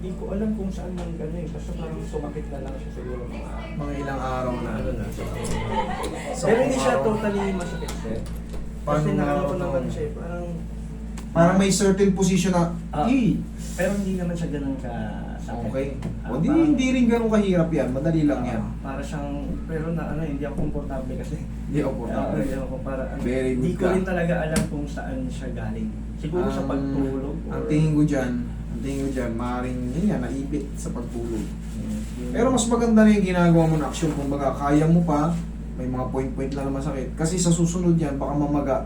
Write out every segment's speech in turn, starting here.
Hindi ko alam kung saan man gano'n eh. Basta parang sumakit na lang siya siguro Mga ilang araw na. ano na. So, Pero hindi siya araw. totally masakit sir. Paano Kasi naano ko araw naman na? siya eh, parang... Parang may certain position na, Ah. eh, Pero hindi naman siya ganun ka sakit. okay. Ah, O, parang- hindi rin ganun kahirap yan. Madali lang yan. Para siyang, pero na ano, hindi ako komportable kasi. Hindi ako portable. Hindi ako para, Very good hindi ko ka. rin talaga alam kung saan siya galing. Siguro sa pagtulog. Ang tingin ko dyan, maaaring yun yan, naipit sa pagtulog. Pero mas maganda na yung ginagawa mo na action. Kung baga, kaya mo pa, may mga point-point lang na masakit. Kasi sa susunod yan, baka mamaga,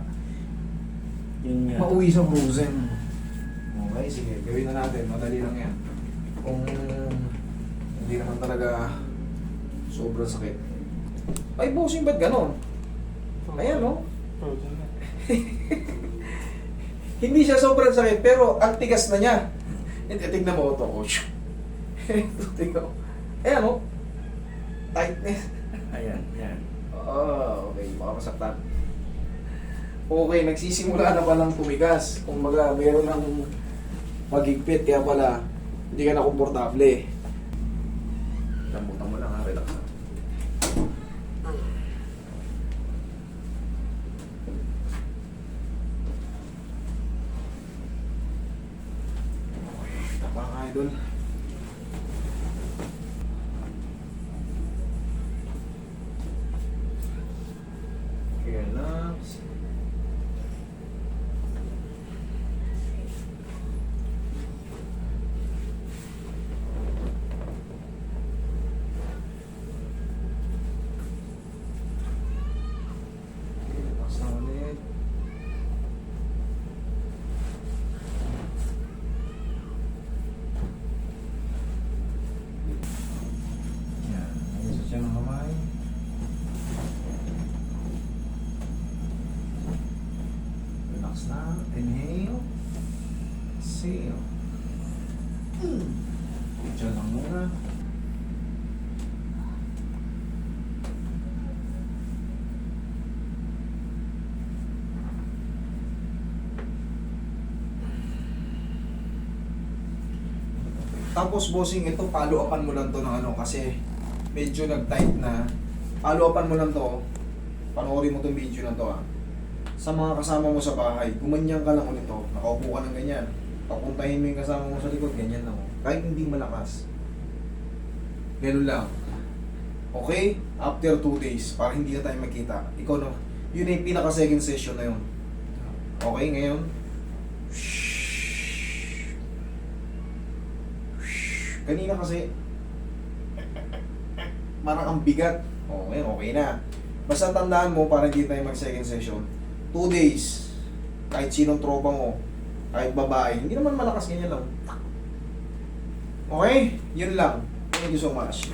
yun nga. mauwi sa frozen. Okay, sige, gawin na natin. Madali lang yan. Kung hindi naman talaga sobrang sakit. Ay, bossing, ba't ganon? Ayan, no? Hindi siya sobrang sakit, pero ang tigas na niya. Tignan mo ito, coach. Tignan mo. Ayan, no? Tightness. Ayan, yan. Okay, baka masaktan. Okay, nagsisimula na palang tumigas. Kung baga, meron ng magigpit, kaya pala, hindi ka na komportable. Lambutan mo lang, ha? Relax na. Okay, tapa ka, idol. Okay, relax. Okay, relax na ulit. Yan, ayos siya ng kamay. Relax na. Inhale. Exhale. Diyan lang muna. Tapos bossing, ito follow-upan mo lang to ng ano kasi medyo nag-tight na. Follow-upan mo lang to. Panoorin mo tong video na to sa mga kasama mo sa bahay, gumanyan ka lang ulit to. Nakaupo ka ng ganyan. Papuntahin mo yung kasama mo sa likod, ganyan lang. Kahit hindi malakas. Ganun lang. Okay? After 2 days, para hindi na tayo magkita. Ikaw na, yun na yung pinaka-second session na yun. Okay, ngayon. Kanina kasi, parang ang bigat. Okay, okay na. Basta tandaan mo, para hindi tayo mag-second session, 2 days, kahit sinong tropa mo, kahit babae, hindi naman malakas ganyan lang. Okay? Yun lang. Thank you so much.